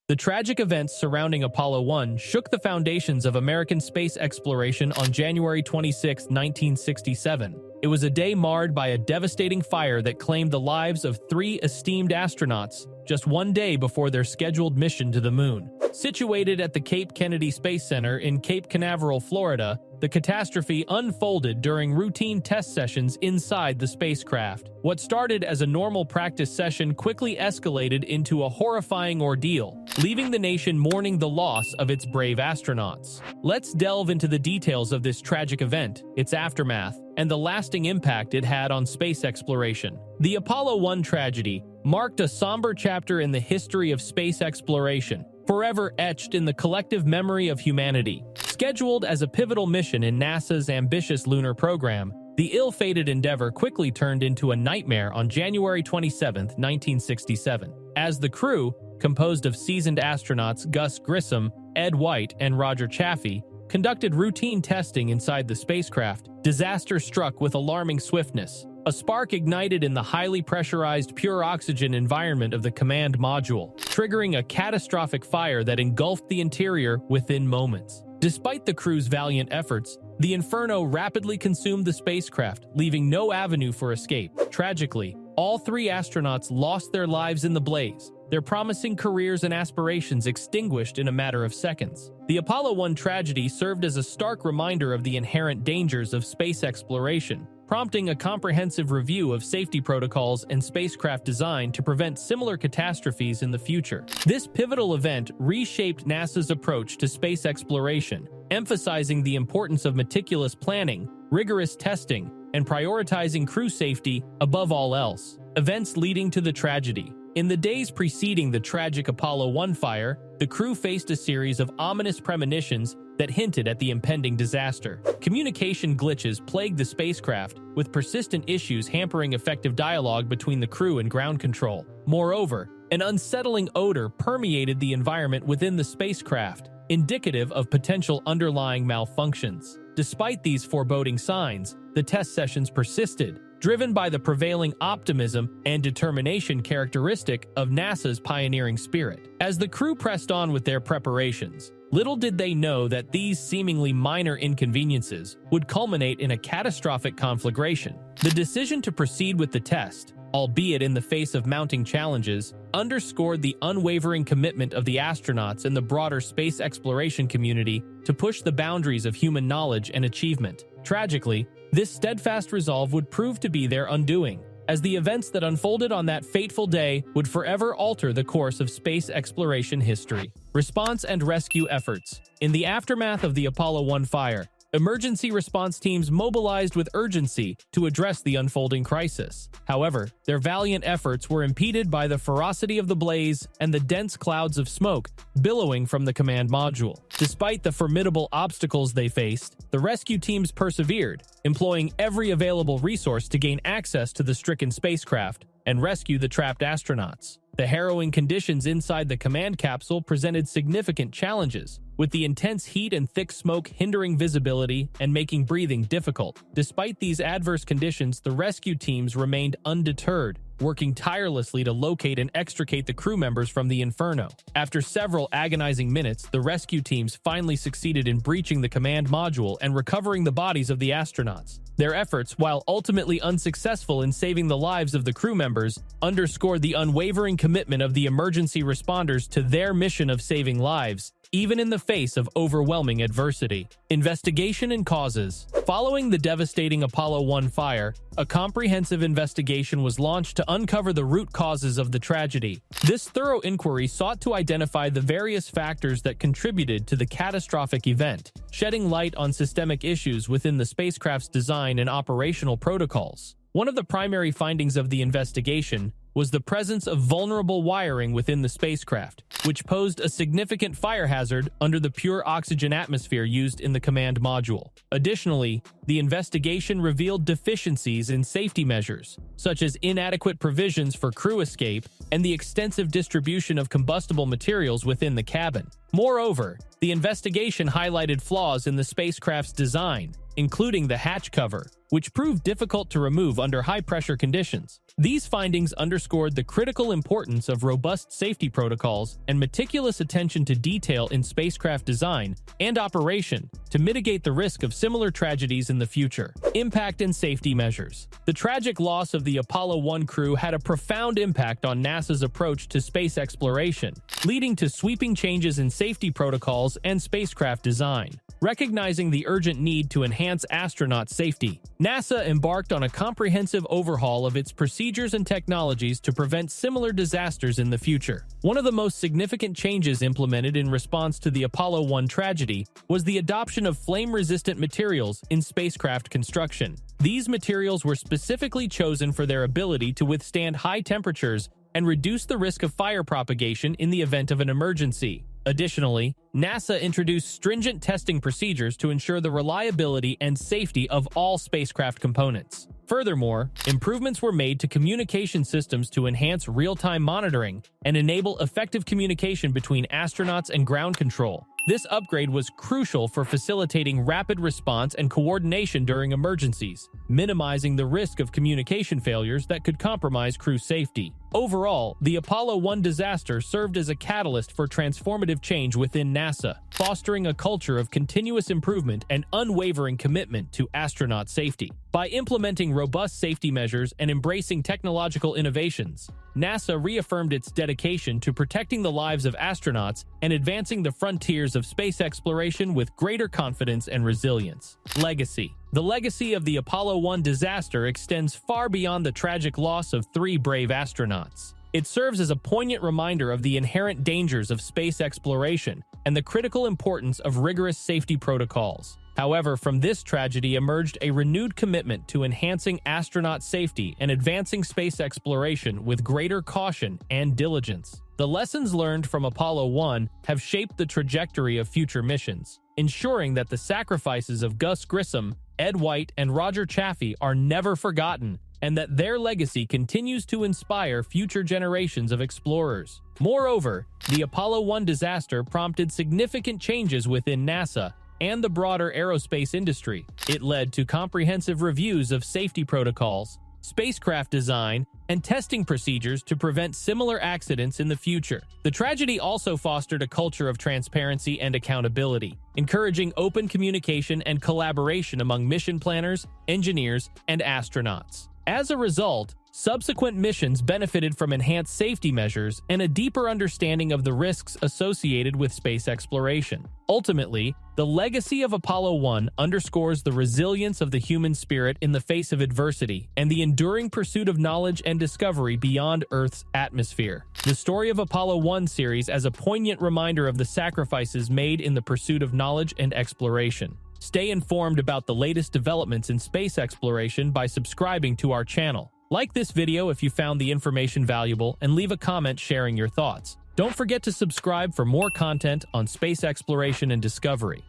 The tragic events surrounding Apollo 1 shook the foundations of American space exploration on January 26, 1967. It was a day marred by a devastating fire that claimed the lives of 3 esteemed astronauts just one day before their scheduled mission to the moon. Situated at the Cape Kennedy Space Center in Cape Canaveral, Florida, the catastrophe unfolded during routine test sessions inside the spacecraft. What started as a normal practice session quickly escalated into a horrifying ordeal, leaving the nation mourning the loss of its brave astronauts. Let's delve into the details of this tragic event, its aftermath, and the lasting impact it had on space exploration. The Apollo 1 tragedy marked a somber chapter in the history of space exploration, forever etched in the collective memory of humanity. Scheduled as a pivotal mission in NASA's ambitious lunar program, the ill-fated endeavor quickly turned into a nightmare on January 27, 1967. As the crew, composed of seasoned astronauts Gus Grissom, Ed White, and Roger Chaffee, conducted routine testing inside the spacecraft, disaster struck with alarming swiftness. A spark ignited in the highly pressurized pure oxygen environment of the command module, triggering a catastrophic fire that engulfed the interior within moments. Despite the crew's valiant efforts, the inferno rapidly consumed the spacecraft, leaving no avenue for escape. Tragically, all 3 astronauts lost their lives in the blaze, their promising careers and aspirations extinguished in a matter of seconds. The Apollo 1 tragedy served as a stark reminder of the inherent dangers of space exploration, prompting a comprehensive review of safety protocols and spacecraft design to prevent similar catastrophes in the future. This pivotal event reshaped NASA's approach to space exploration, emphasizing the importance of meticulous planning, rigorous testing, and prioritizing crew safety above all else. Events leading to the tragedy. In the days preceding the tragic Apollo 1 fire, the crew faced a series of ominous premonitions that hinted at the impending disaster. Communication glitches plagued the spacecraft, with persistent issues hampering effective dialogue between the crew and ground control. Moreover, an unsettling odor permeated the environment within the spacecraft, indicative of potential underlying malfunctions. Despite these foreboding signs, the test sessions persisted, driven by the prevailing optimism and determination characteristic of NASA's pioneering spirit. As the crew pressed on with their preparations, little did they know that these seemingly minor inconveniences would culminate in a catastrophic conflagration. The decision to proceed with the test, albeit in the face of mounting challenges, underscored the unwavering commitment of the astronauts and the broader space exploration community to push the boundaries of human knowledge and achievement. Tragically, this steadfast resolve would prove to be their undoing, as the events that unfolded on that fateful day would forever alter the course of space exploration history. Response and rescue efforts. In the aftermath of the Apollo 1 fire, emergency response teams mobilized with urgency to address the unfolding crisis. However, their valiant efforts were impeded by the ferocity of the blaze and the dense clouds of smoke billowing from the command module. Despite the formidable obstacles they faced, the rescue teams persevered, employing every available resource to gain access to the stricken spacecraft and rescue the trapped astronauts. The harrowing conditions inside the command capsule presented significant challenges, with the intense heat and thick smoke hindering visibility and making breathing difficult. Despite these adverse conditions, the rescue teams remained undeterred, working tirelessly to locate and extricate the crew members from the inferno. After several agonizing minutes, the rescue teams finally succeeded in breaching the command module and recovering the bodies of the astronauts. Their efforts, while ultimately unsuccessful in saving the lives of the crew members, underscored the unwavering commitment of the emergency responders to their mission of saving lives, even in the face of overwhelming adversity. Investigation and causes. Following the devastating Apollo 1 fire, a comprehensive investigation was launched to uncover the root causes of the tragedy. This thorough inquiry sought to identify the various factors that contributed to the catastrophic event, shedding light on systemic issues within the spacecraft's design and operational protocols. One of the primary findings of the investigation was the presence of vulnerable wiring within the spacecraft, which posed a significant fire hazard under the pure oxygen atmosphere used in the command module. Additionally, the investigation revealed deficiencies in safety measures, such as inadequate provisions for crew escape and the extensive distribution of combustible materials within the cabin. Moreover, the investigation highlighted flaws in the spacecraft's design, including the hatch cover, which proved difficult to remove under high-pressure conditions. These findings underscored the critical importance of robust safety protocols and meticulous attention to detail in spacecraft design and operation to mitigate the risk of similar tragedies in the future. Impact and safety measures. The tragic loss of the Apollo 1 crew had a profound impact on NASA's approach to space exploration, leading to sweeping changes in safety protocols and spacecraft design. Recognizing the urgent need to enhance astronaut safety, NASA embarked on a comprehensive overhaul of its procedures and technologies to prevent similar disasters in the future. One of the most significant changes implemented in response to the Apollo 1 tragedy was the adoption of flame-resistant materials in spacecraft construction. These materials were specifically chosen for their ability to withstand high temperatures and reduce the risk of fire propagation in the event of an emergency. Additionally, NASA introduced stringent testing procedures to ensure the reliability and safety of all spacecraft components. Furthermore, improvements were made to communication systems to enhance real-time monitoring and enable effective communication between astronauts and ground control. This upgrade was crucial for facilitating rapid response and coordination during emergencies, minimizing the risk of communication failures that could compromise crew safety. Overall, the Apollo 1 disaster served as a catalyst for transformative change within NASA, fostering a culture of continuous improvement and unwavering commitment to astronaut safety. By implementing robust safety measures and embracing technological innovations, NASA reaffirmed its dedication to protecting the lives of astronauts and advancing the frontiers of space exploration with greater confidence and resilience. Legacy. The legacy of the Apollo 1 disaster extends far beyond the tragic loss of 3 brave astronauts. It serves as a poignant reminder of the inherent dangers of space exploration and the critical importance of rigorous safety protocols. However, from this tragedy emerged a renewed commitment to enhancing astronaut safety and advancing space exploration with greater caution and diligence. The lessons learned from Apollo 1 have shaped the trajectory of future missions, ensuring that the sacrifices of Gus Grissom, Ed White, and Roger Chaffee are never forgotten, and that their legacy continues to inspire future generations of explorers. Moreover, the Apollo 1 disaster prompted significant changes within NASA and the broader aerospace industry. It led to comprehensive reviews of safety protocols, spacecraft design, and testing procedures to prevent similar accidents in the future. The tragedy also fostered a culture of transparency and accountability, encouraging open communication and collaboration among mission planners, engineers, and astronauts. As a result, subsequent missions benefited from enhanced safety measures and a deeper understanding of the risks associated with space exploration. Ultimately, the legacy of Apollo 1 underscores the resilience of the human spirit in the face of adversity and the enduring pursuit of knowledge and discovery beyond Earth's atmosphere. The story of Apollo 1 series as a poignant reminder of the sacrifices made in the pursuit of knowledge and exploration. Stay informed about the latest developments in space exploration by subscribing to our channel. Like this video if you found the information valuable and leave a comment sharing your thoughts. Don't forget to subscribe for more content on space exploration and discovery.